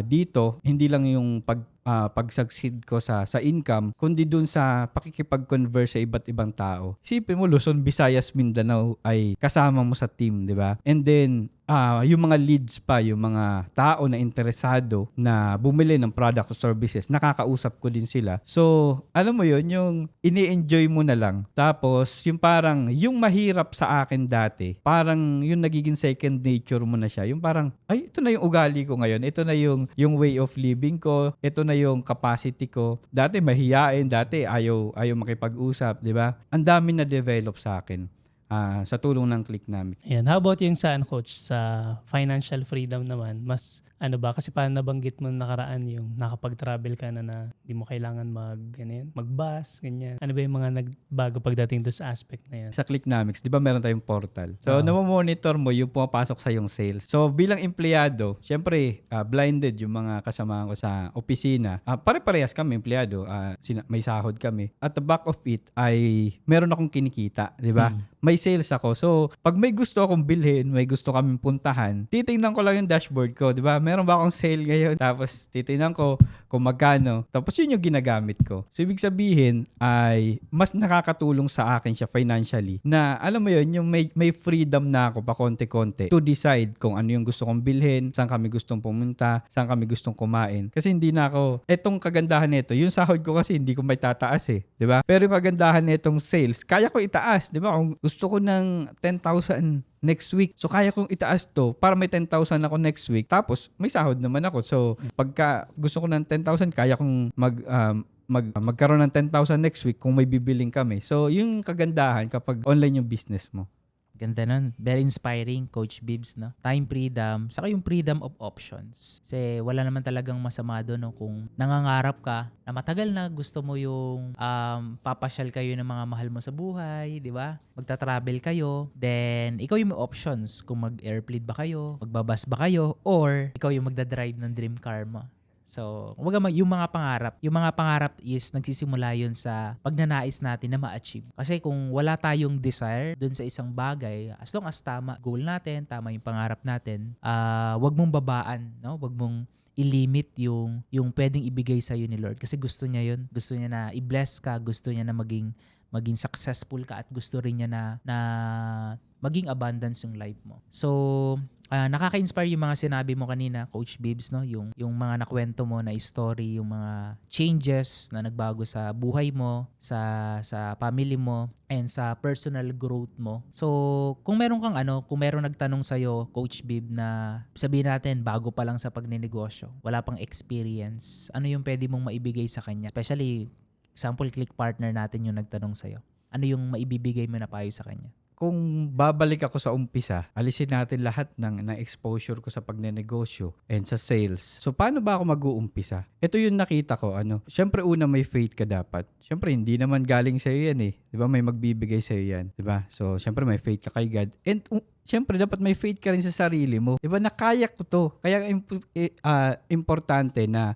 dito, hindi lang yung pag-succeed ko sa income, kundi dun sa pakikipag-converse sa iba't ibang tao. Isipin mo, Luzon, Visayas, Mindanao ay kasama mo sa team, di ba? And then, yung mga leads pa, yung mga tao na interesado na bumili ng product o services, nakakausap ko din sila. So, alam mo yun, yung ini-enjoy mo na lang. Tapos, yung parang, yung mahirap sa akin dati, parang yung nagiging second nature mo na siya. Yung parang, ay, ito na yung ugali ko ngayon. Ito na yung way of living ko. Ito na yung capacity ko. Dati mahiyain, dati ayaw makipag-usap, di ba? Ang dami na develop sa akin. Sa tulong ng Clicknomics. Ayan. How about yung coach, sa financial freedom naman, mas kasi paano nabanggit mo nakaraan yung nakapag-travel ka na di mo kailangan mag-bus, ganyan. Ano ba yung mga nagbago pagdating doon sa aspect na yan? Sa Clicknomics, di ba meron tayong portal? So, namomonitor mo yung pumapasok sa yung sales. So, bilang empleyado, syempre, blinded yung mga kasamahan ko sa opisina. Pare-parehas kami, empleyado. May sahod kami. At the back of it ay meron akong kinikita, di ba? May sales ako. So, pag may gusto akong bilhin, may gusto kaming puntahan, titingnan ko lang yung dashboard ko, di ba? Meron ba akong sale ngayon? Tapos, titingnan ko kung magkano. Tapos, yun yung ginagamit ko. So, ibig sabihin ay mas nakakatulong sa akin siya financially na, alam mo yun, yung may freedom na ako pa konti-konti to decide kung ano yung gusto kong bilhin, saan kami gustong pumunta, saan kami gustong kumain. Kasi hindi na ako, etong kagandahan nito, yung sahod ko kasi hindi ko may tataas di ba? Pero yung kagandahan nitong sales, kaya ko itaas, di ba? Kung gusto ko ng 10,000 next week. So, kaya kong itaas to para may 10,000 ako next week. Tapos, may sahod naman ako. So, pagka gusto ko ng 10,000, kaya kong magkaroon ng 10,000 next week kung may bibiling kami. So, yung kagandahan kapag online yung business mo. Ganda nun. Very inspiring, Coach Bibbs, no? Time freedom, saka yung freedom of options. Kasi wala naman talagang masama doon, no? Kung nangangarap ka na matagal na gusto mo yung papasyal kayo ng mga mahal mo sa buhay, di ba? Magta-travel kayo, then ikaw yung may options kung mag-airplane ba kayo, magbabas ba kayo, or ikaw yung magdadrive ng dream car mo. So, yung mga pangarap is nagsisimula yun sa pagnanais natin na ma-achieve. Kasi kung wala tayong desire dun sa isang bagay, as long as tama goal natin, tama yung pangarap natin, wag mong babaan, no? Wag mong i-limit yung pwedeng ibigay sa ni Lord kasi gusto niya yun. Gusto niya na i-bless ka, gusto niya na maging successful ka at gusto rin niya na maging abundance yung life mo. So, nakaka-inspire yung mga sinabi mo kanina, Coach Bibbs, no? Yung mga nakwento mo na story, yung mga changes na nagbago sa buhay mo, sa family mo, and sa personal growth mo. So, kung meron nagtanong sa'yo, Coach Bib, na sabihin natin, bago pa lang sa pagninegosyo, wala pang experience, ano yung pwede mong maibigay sa kanya? Especially, example, click partner natin yung nagtanong sa'yo. Ano yung maibibigay mo na payo sa kanya? Kung babalik ako sa umpisa, alisin natin lahat ng exposure ko sa pagnenegosyo and sa sales. So, paano ba ako mag-uumpisa? Ito yung nakita ko, Siyempre, una may faith ka dapat. Siyempre, hindi naman galing sa'yo yan eh. Di ba? May magbibigay sa'yo yan. Di ba? So, siyempre, may faith ka kay God. And, siyempre, dapat may faith ka rin sa sarili mo. Di ba? Nakaya ko to. Kaya, importante na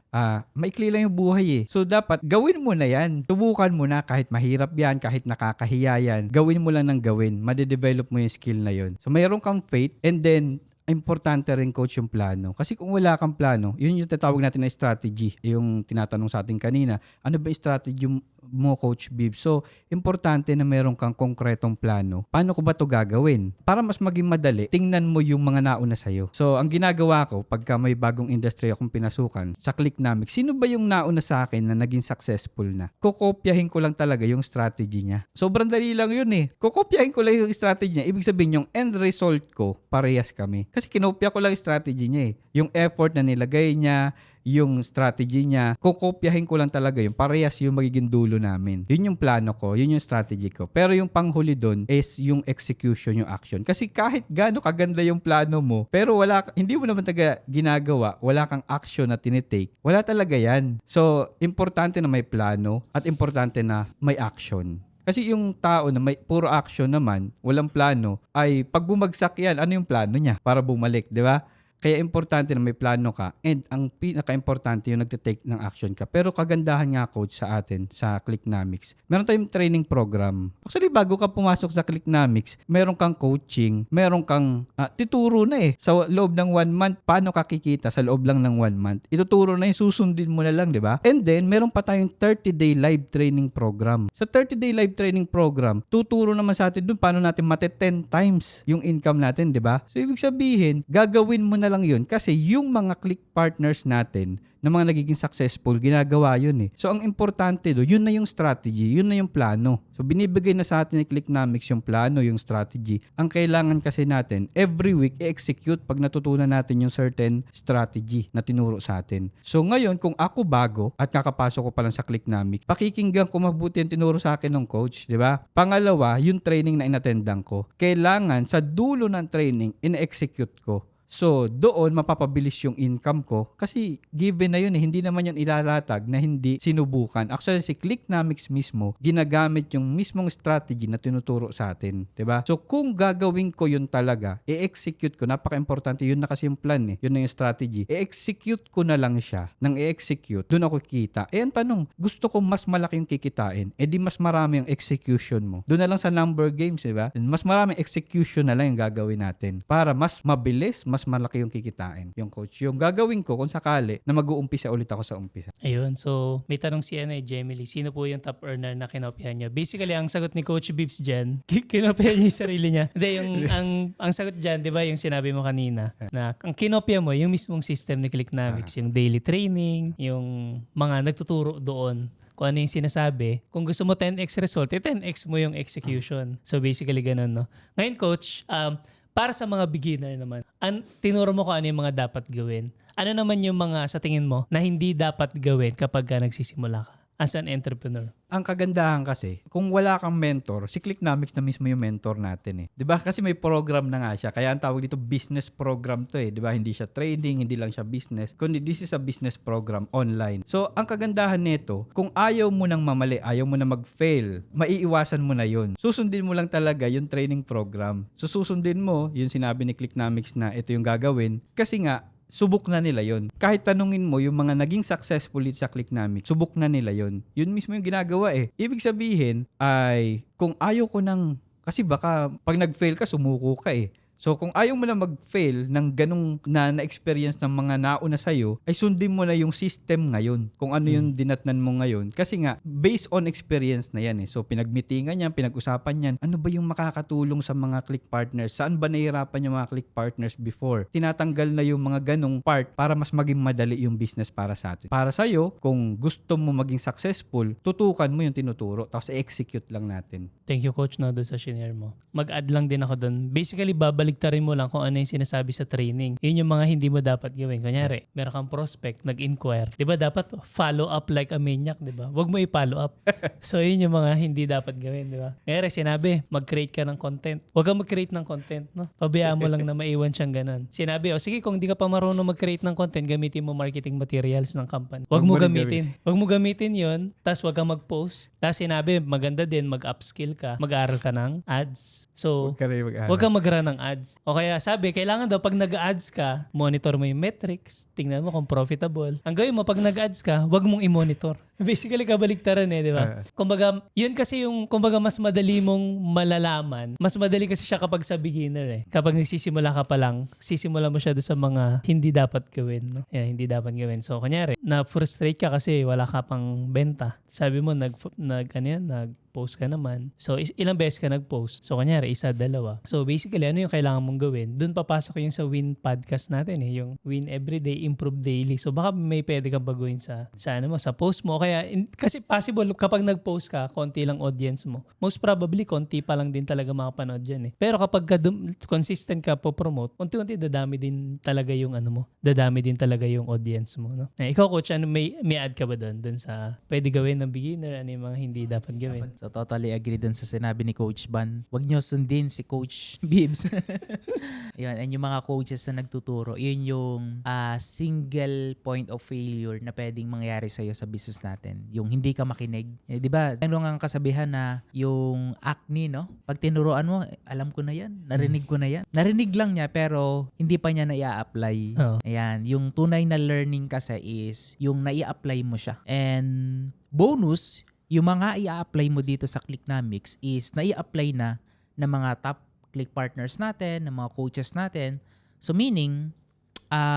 maikli lang yung buhay eh. So, dapat, gawin mo na yan. Tubukan mo na kahit mahirap yan, kahit nakakahiya yan. Gawin mo lang ng gawin. Madedevelop mo yung skill na yun. So, mayroon kang faith and then, importante rin, coach, yung plano. Kasi kung wala kang plano, yun yung tatawag natin na strategy. Yung tinatanong sa atin kanina, ano ba yung strategy mo, Coach Bib? So, importante na meron kang konkretong plano. Paano ko ba to gagawin? Para mas maging madali, tingnan mo yung mga nauna sa'yo. So, ang ginagawa ko, pagka may bagong industry akong pinasukan, sa Clicknomics, sino ba yung nauna sa akin na naging successful na? Kukopyahin ko lang talaga yung strategy niya. Sobrang dali lang yun eh. Kukopyahin ko lang yung strategy niya. Ibig sabihin, yung end result ko, parehas kami. Kasi kinopya ko lang yung strategy niya eh. Yung effort na nilagay niya, yung strategy niya, kukopyahin ko lang talaga yung parehas yung magiging dulo namin. Yun yung plano ko, yun yung strategy ko. Pero yung panghuli doon is yung execution, yung action. Kasi kahit gaano kaganda yung plano mo, pero hindi mo naman ginagawa, wala kang action na tinitake, wala talaga yan. So, importante na may plano at importante na may action. Kasi yung tao na may puro action naman, walang plano, ay pag bumagsak yan, ano yung plano niya para bumalik, di ba? Kaya importante na may plano ka and ang pinaka-importante yung nagtitake ng action ka. Pero kagandahan nga, coach, sa atin, sa Clicknomics, meron tayong training program. Actually, bago ka pumasok sa Clicknomics, meron kang coaching, meron kang tituro na eh. Sa loob ng 1 month, paano ka kikita sa loob lang ng 1 month? Ituturo na yung susundin mo na lang, di ba? And then, meron pa tayong 30-day live training program. Sa 30-day live training program, tuturo naman sa atin dun paano natin mate 10 times yung income natin, di ba? So, ibig sabihin, gagawin mo na lang yun kasi yung mga click partners natin na mga nagiging successful, ginagawa yun eh. So, ang importante do, yun na yung strategy, yun na yung plano. So, binibigay na sa atin ni Clicknomics yung plano, yung strategy. Ang kailangan kasi natin, every week, i-execute pag natutunan natin yung certain strategy na tinuro sa atin. So, ngayon, kung ako bago at kakapasok ko pa lang sa Clicknomics, pakikinggan ko mabuti yung tinuro sa akin ng coach, di ba? Pangalawa, yung training na inatendan ko. Kailangan sa dulo ng training, in-execute ko. So, doon mapapabilis yung income ko kasi given na yun eh, hindi naman yun ilalatag na hindi sinubukan. Actually, si Clicknomics mismo, ginagamit yung mismong strategy na tinuturo sa atin. 'Di ba? So, kung gagawin ko yun talaga, i-execute ko, napaka-importante, yun na kasi yung plan eh, yun na yung strategy. I-execute ko na lang siya. Nang i-execute, doon ako kikita. Eh, ang tanong, gusto ko mas malaki yung kikitain, eh di mas marami yung execution mo. Doon na lang sa number games, 'di ba? Mas maraming execution na lang yung gagawin natin para mas mabilis, mas malaki yung kikitain. Yung coach, yung gagawin ko kung sakali na mag-uumpisa ulit ako sa umpisa. Ayun, so may tanong si Jemily, sino po yung top earner na kinopyahan niya? Basically, ang sagot ni Coach Bibbs dyan, kinopyahan niya yung sarili niya. Hindi, ang sagot dyan, di ba yung sinabi mo kanina, na ang kinopya mo, yung mismong system ni Clicknomics, yung daily training, yung mga nagtuturo doon, kung ano yung sinasabi. Kung gusto mo 10x result, 10x mo yung execution. So basically, ganun, no? Ngayon, Coach, para sa mga beginner naman, tinuro mo kung ano yung mga dapat gawin. Ano naman yung mga sa tingin mo na hindi dapat gawin kapag nagsisimula ka as an entrepreneur? Ang kagandahan kasi, kung wala kang mentor, si Clicknomics na mismo yung mentor natin eh. 'Di ba? Kasi may program na nga siya. Kaya ang tawag dito business program 'to eh, 'di ba? Hindi siya trading, hindi lang siya business, kundi this is a business program online. So, ang kagandahan nito, kung ayaw mo nang mamali, ayaw mo na mag-fail, maiiwasan mo na 'yon. Susundin mo lang talaga yung training program. So, susundin mo yung sinabi ni Clicknomics na ito yung gagawin kasi nga subok na nila yon. Kahit tanungin mo yung mga naging successful sa Clicknomics, subok na nila yon. Yun mismo yung ginagawa eh. Ibig sabihin ay kung ayaw ko kasi baka pag nag-fail ka, sumuko ka eh. So kung ayaw mo na mag-fail ng ganung na-experience ng mga nauna sa'yo, ay sundin mo na yung system ngayon. Kung ano yung dinatnan mo ngayon. Kasi nga, based on experience na yan eh. So pinag-meetingan yan, pinag-usapan yan. Ano ba yung makakatulong sa mga click partners? Saan ba nahihirapan yung mga click partners before? Tinatanggal na yung mga ganung part para mas maging madali yung business para sa atin. Para sa'yo, kung gusto mo maging successful, tutukan mo yung tinuturo tapos i-execute lang natin. Thank you, Coach, no, doon sa shinare mo. Mag-add lang din ako doon. Basically, babaligtarin mo lang kung ano yung sinasabi sa training. Yun yung mga hindi mo dapat gawin. Kunyari, meron kang prospect, nag-inquire. Di ba dapat follow up like a maniac, di ba? Huwag mo i-follow up. So, yun yung mga hindi dapat gawin, di ba? Kunyari, sinabi, mag-create ka ng content. Huwag kang mag-create ng content, no? Pabayaan mo lang na maiwan siyang ganun. Sinabi, sige, kung di ka pa marunong mag-create ng content, gamitin mo marketing materials ng company. Huwag mo gamitin. Huwag mo gamitin yun, tapos huwag kang mag-post. Tapos sinabi, maganda din, mag-upskill ka, mag-aaral ka ng ads. So, huwag kang mag-run ng ads. O kaya sabi, kailangan daw pag nag-ads ka, monitor mo yung metrics, tingnan mo kung profitable. Ang gawin mo, pag nag-ads ka, huwag mong i-monitor. Basically, kabaliktaran eh, di ba? Kumbaga, yun kasi yung, mas madali mong malalaman. Mas madali kasi siya kapag sa beginner eh. Kapag nagsisimula ka pa lang, sisimula mo siya doon sa mga hindi dapat gawin. No? Yeah, hindi dapat gawin. So, kunyari, na-frustrate ka kasi wala ka pang benta. Sabi mo, nag-post ka naman. So, ilang beses ka nag-post. So, kunyari, isa, dalawa. So, basically, ano yung kailangan mong gawin? Doon papasok yung sa Win podcast natin eh. Yung Win Everyday, Improve Daily. So, baka may pwede kang baguhin sa post mo. Kaya, kasi possible, kapag nag-post ka, konti lang audience mo. Most probably, konti pa lang din talaga makapanood dyan eh. Pero kapag consistent ka po promote, unti-unti dadami din talaga yung dadami din talaga yung audience mo. No? Ikaw, Coach, may add ka ba doon sa pwede gawin ng beginner, ano yung mga hindi dapat gawin? So totally agree dun sa sinabi ni Coach Ban. Huwag nyo sundin si Coach Bibbs. Ayun, and yung mga coaches na nagtuturo, yun yung single point of failure na pwedeng mangyari sa'yo sa business natin. Yung hindi ka makinig. Di ba? Ano nga ang kasabihan na yung acne, no? Pag tinuruan mo, alam ko na yan. Narinig ko na yan. Narinig lang niya pero hindi pa niya na-i-apply. Oh. Ayan. Yung tunay na learning kasi is yung na-i-apply mo siya. And bonus, yung mga i-apply mo dito sa Clicknomics is na-i-apply na ng mga top click partners natin, ng mga coaches natin. So meaning,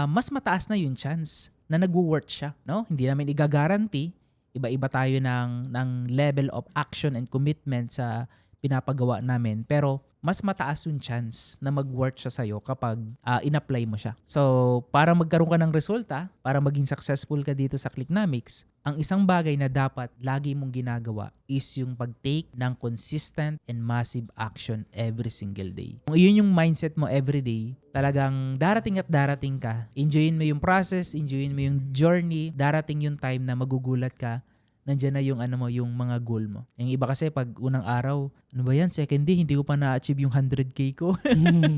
mas mataas na yung chance na nag-work siya. No? Hindi namin i-guarantee. Iba-iba tayo ng level of action and commitment sa pinapagawa namin. Pero mas mataas yung chance na mag-work siya sa'yo kapag in-apply mo siya. So, para magkaroon ka ng resulta, para maging successful ka dito sa Clicknomics, ang isang bagay na dapat lagi mong ginagawa is yung pag-take ng consistent and massive action every single day. Kung iyon yung mindset mo every day, talagang darating at darating ka. Enjoyin mo yung process, enjoyin mo yung journey, darating yung time na magugulat ka, nandiyan na yung yung mga goal mo. Yung iba kasi pag unang araw, ano ba yan, second day, hindi ko pa na-achieve yung 100K ko. 1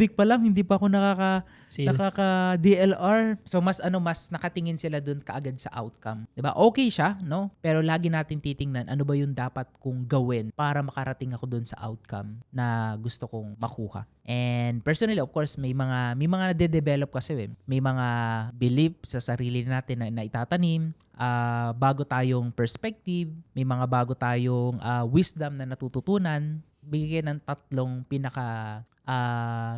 week pa lang, hindi pa ako nakaka-DLR. So mas nakatingin sila dun kaagad sa outcome. Diba? Okay siya, no? Pero lagi natin titingnan, ano ba yung dapat kong gawin para makarating ako dun sa outcome na gusto kong makuha. And personally, of course, may mga nade-develop kasi may mga belief sa sarili natin na itatanim, bago tayong perspective, may mga bago tayong wisdom na natututunan. Bigyan ng 3 pinaka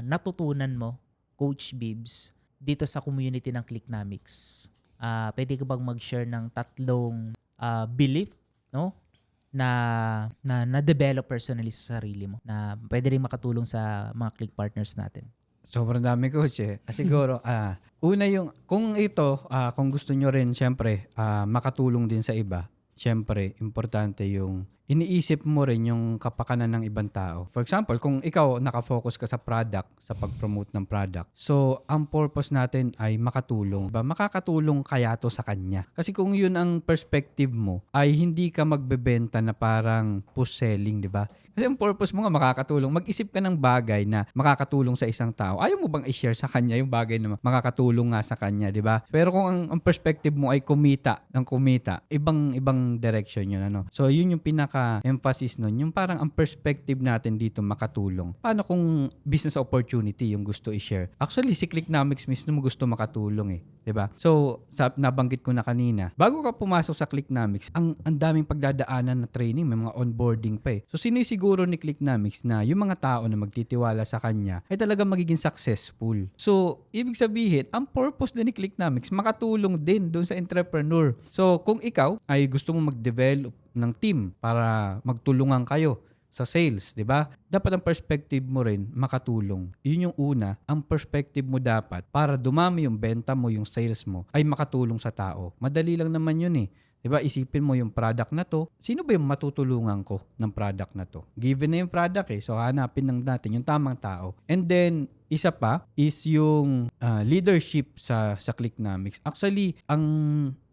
natutunan mo, Coach Bibbs, dito sa community ng Clicknomics. Pwede ka bang mag-share ng 3 belief, no? na develop personally sa sarili mo na pwede rin makatulong sa mga click partners natin? Sobrang dami, Coach eh. Siguro, una yung, kung gusto nyo rin, syempre, makatulong din sa iba, syempre, importante yung iniisip mo rin yung kapakanan ng ibang tao. For example, kung ikaw nakafocus ka sa product, sa pag-promote ng product, so ang purpose natin ay makatulong. Makakatulong kaya to sa kanya. Kasi kung yun ang perspective mo, ay hindi ka magbebenta na parang push selling, di ba? Kasi ang purpose mo nga makakatulong. Mag-isip ka ng bagay na makakatulong sa isang tao. Ayaw mo bang i-share sa kanya yung bagay na makakatulong nga sa kanya, di ba? Pero kung ang perspective mo ay kumita, ibang direction yun, ano? So yun yung pinaka-emphasis nun, yung parang ang perspective natin dito makatulong. Paano kung business opportunity yung gusto i-share? Actually, si Clicknomics mismo gusto makatulong eh. 'Di ba? So, nabanggit ko na kanina, bago ka pumasok sa Clicknomics, ang daming pagdadaanan na training, may mga onboarding pa eh. So, sinisiguro ni Clicknomics na yung mga tao na magtitiwala sa kanya ay talagang magiging successful. So, ibig sabihin, ang purpose din ni Clicknomics, makatulong din doon sa entrepreneur. So, kung ikaw ay gusto mo mag-develop ng team para magtulungan kayo sa sales, 'di ba? Dapat ang perspective mo rin makatulong. 'Yun yung una, ang perspective mo dapat para dumami yung benta mo, yung sales mo ay makatulong sa tao. Madali lang naman 'yun eh. 'Di ba? Isipin mo yung product na to, sino ba yung matutulungan ko ng product na to? Given na yung product eh, so hanapin lang natin yung tamang tao. And then isa pa is yung leadership sa Clicknomics. Actually, ang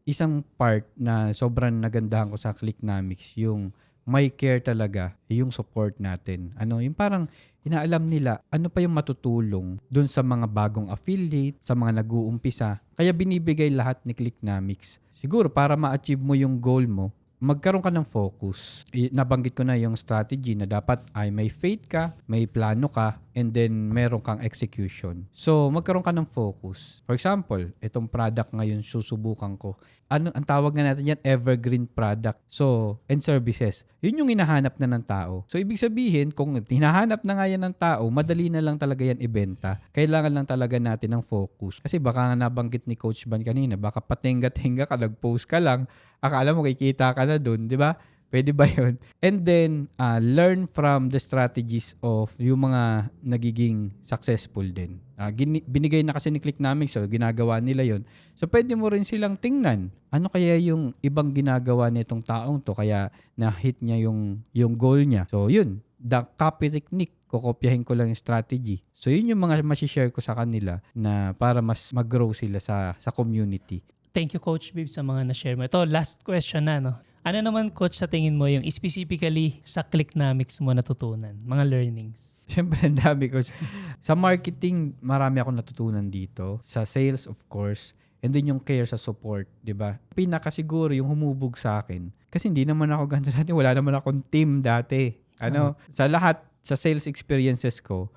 isang part na sobrang nagandahan ko sa Clicknomics, yung may care talaga yung support natin. Yung parang inaalam nila ano pa yung matutulong dun sa mga bagong affiliate, sa mga nag-uumpisa. Kaya binibigay lahat ni Clicknomics. Siguro para ma-achieve mo yung goal mo, magkaroon ka ng focus. Nabanggit ko na yung strategy na dapat ay may faith ka, may plano ka, and then meron kang execution. So, magkaroon ka ng focus. For example, itong product ngayon susubukan ko. Ang tawag nga natin yan, evergreen product. So, and services. Yun yung hinahanap na ng tao. So, ibig sabihin, kung hinahanap na nga yan ng tao, madali na lang talaga yan ibenta. Kailangan lang talaga natin ng focus. Kasi baka nga nabanggit ni Coach Ban kanina, baka patingga-tingga ka, nag-post ka lang, akala mo kikita ka na dun, di ba? Pwede ba yun? And then, learn from the strategies of yung mga nagiging successful din. Binigay na kasi ni Clicknomics, so ginagawa nila yon. So, pwede mo rin silang tingnan. Ano kaya yung ibang ginagawa nitong taong to kaya na-hit niya yung goal niya? So, yun. The copy technique. Kokopyahin ko lang yung strategy. So, yun yung mga masishare ko sa kanila na para mas mag-grow sila sa community. Thank you, Coach Bib, sa mga na-share mo. Ito, last question na, no? Ano naman, Coach, sa tingin mo yung specifically sa Clicknomics mo natutunan? Mga learnings? Siyempre, ang dami ko. Sa marketing, marami akong natutunan dito. Sa sales, of course. And then yung care sa support, di ba? Pinakasiguro yung humubog sa akin. Kasi hindi naman ako ganito dati. Wala naman akong team dati. Sa lahat, sa sales experiences ko,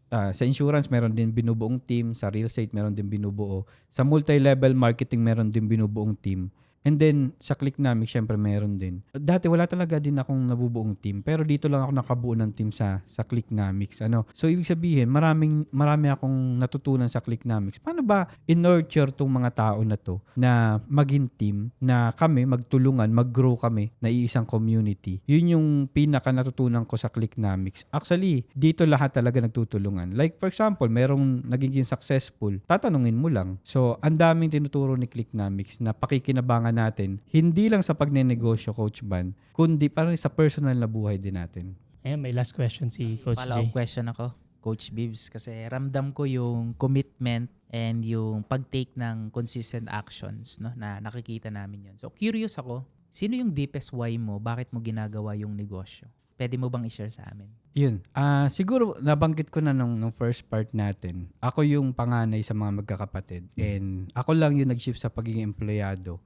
sa insurance, meron din binubuong team. Sa real estate, meron din binubuo. Sa multi-level marketing, meron din binubuong team. And then, sa Clicknomics, syempre meron din. Dati, wala talaga din akong nabubuong team. Pero dito lang ako nakabuo ng team sa Clicknomics. So, ibig sabihin, marami akong natutunan sa Clicknomics. Paano ba in-nurture tong mga tao na to na maging team, na kami magtulungan, mag-grow kami na iisang community? Yun yung pinaka natutunan ko sa Clicknomics. Actually, dito lahat talaga nagtutulungan. Like, for example, merong nagiging successful, tatanungin mo lang. So, ang daming tinuturo ni Clicknomics na pakikinabangan natin, hindi lang sa pagnenegosyo, Coach Ban, kundi parang sa personal na buhay din natin. Ayan, may last question si Coach Follow-up Jay. question ako, Coach Bibs, kasi ramdam ko yung commitment and yung pag-take ng consistent actions, no, na nakikita namin yun. So, curious ako, sino yung deepest why mo? Bakit mo ginagawa yung negosyo? Pwede mo bang i-share sa amin? Yun. Siguro, nabanggit ko na nung first part natin. Ako yung panganay sa mga magkakapatid. And ako lang yung nag-shift sa pagiging empleyado.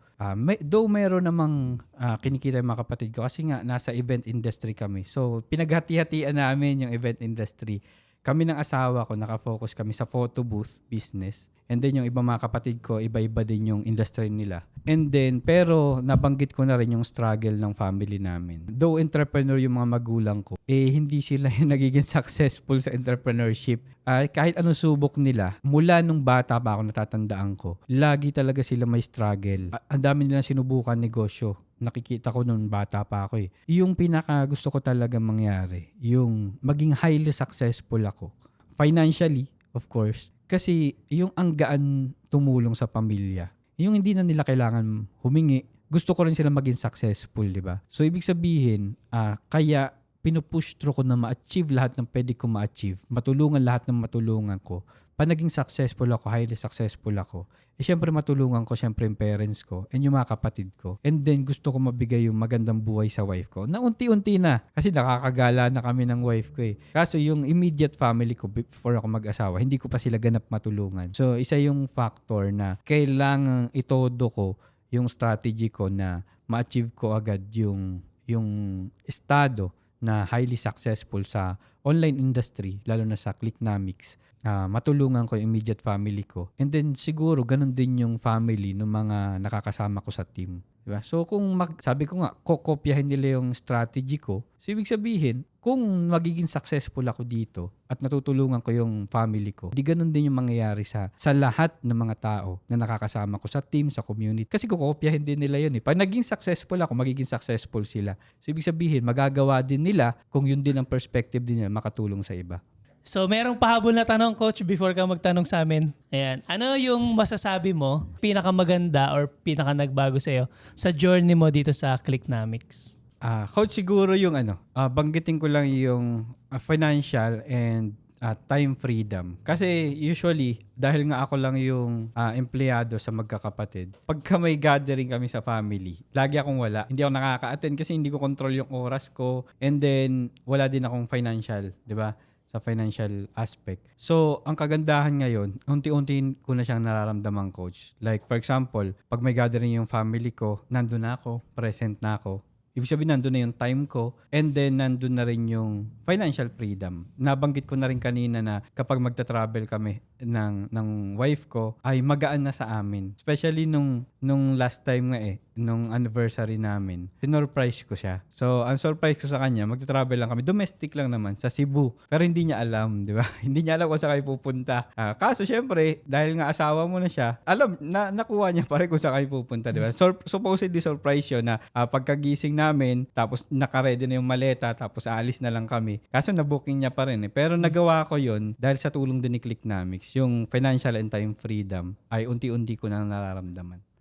Though meron namang kinikita yung mga kapatid ko kasi nga nasa event industry kami. So, pinaghati-hatian namin yung event industry. Kami ng asawa ko, nakafocus kami sa photo booth business. And then yung iba mga kapatid ko, iba-iba din yung industry nila. And then, pero nabanggit ko na rin yung struggle ng family namin. Though entrepreneur yung mga magulang ko, hindi sila yung nagiging successful sa entrepreneurship. Kahit anong subok nila, mula nung bata pa ako natatandaan ko, lagi talaga sila may struggle. Ang dami nilang sinubukan negosyo. Nakikita ko nung bata pa ako eh. Yung pinaka gusto ko talaga mangyari, yung maging highly successful ako. Financially, of course. Kasi yung ang gaan tumulong sa pamilya, yung hindi na nila kailangan humingi, gusto ko rin sila maging successful, di ba? So, ibig sabihin, kaya pinupush through ko na ma-achieve lahat ng pwede ko ma-achieve, matulungan lahat ng matulungan ko. Pa naging successful ako, highly successful ako, syempre matulungan ko syempre yung parents ko and yung mga kapatid ko. And then gusto ko mabigay yung magandang buhay sa wife ko. Na unti-unti na kasi nakakagala na kami ng wife ko eh. Kaso yung immediate family ko before ako mag-asawa, hindi ko pa sila ganap matulungan. So isa yung factor na kailangan itodo ko yung strategy ko na ma-achieve ko agad yung yung estado na highly successful sa online industry, lalo na sa Clicknomics, matulungan ko yung immediate family ko. And then siguro ganun din yung family ng mga nakakasama ko sa team. Diba? So kung sabi ko nga, kokopyahin nila yung strategy ko, so ibig sabihin, kung magiging successful ako dito at natutulungan ko yung family ko, di ganun din yung mangyayari sa lahat ng mga tao na nakakasama ko sa team, sa community. Kasi kokopyahin din nila yun eh. Pag naging successful ako, magiging successful sila. So ibig sabihin, magagawa din nila kung yun din ang perspective din nila makatulong sa iba. So, merong pahabol na tanong, Coach, before ka magtanong sa amin. Ayan. Ano yung masasabi mo, pinakamaganda or pinaka-nagbago sa'yo sa journey mo dito sa Clicknomics? Coach, siguro yung banggitin ko lang yung financial and time freedom. Kasi usually, dahil nga ako lang yung empleyado sa magkakapatid, pagka may gathering kami sa family, lagi akong wala. Hindi ako nakaka-attend kasi hindi ko control yung oras ko. And then, wala din akong financial, di ba? Sa financial aspect. So, ang kagandahan ngayon, unti-unti ko na siyang nararamdaman, Coach. Like, for example, pag may gathering yung family ko, nandun na ako, present na ako. Ibig sabihin, nandun na yung time ko, and then nandun na rin yung financial freedom. Nabanggit ko na rin kanina na kapag magta-travel kami ng wife ko, ay magaan na sa amin. Especially nung last time nga nung anniversary namin, sinurprise ko siya. So, ang surprise ko sa kanya, magta-travel lang kami. Domestic lang naman, sa Cebu. Pero hindi niya alam, di ba? Hindi niya alam kung saan kayo pupunta. Kaso, syempre, dahil nga asawa mo na siya, alam, nakuha niya pa rin kung saan kayo pupunta, di ba? Supposedly surprise yun na pagkagising namin, tapos nakaredy na yung maleta, tapos aalis na lang kami. Kaso, nabooking niya pa rin eh. Pero nagawa ko yun dahil sa tulong din ni Clicknomics, yung financial and time freedom ay unti-unti ko na nararamdaman.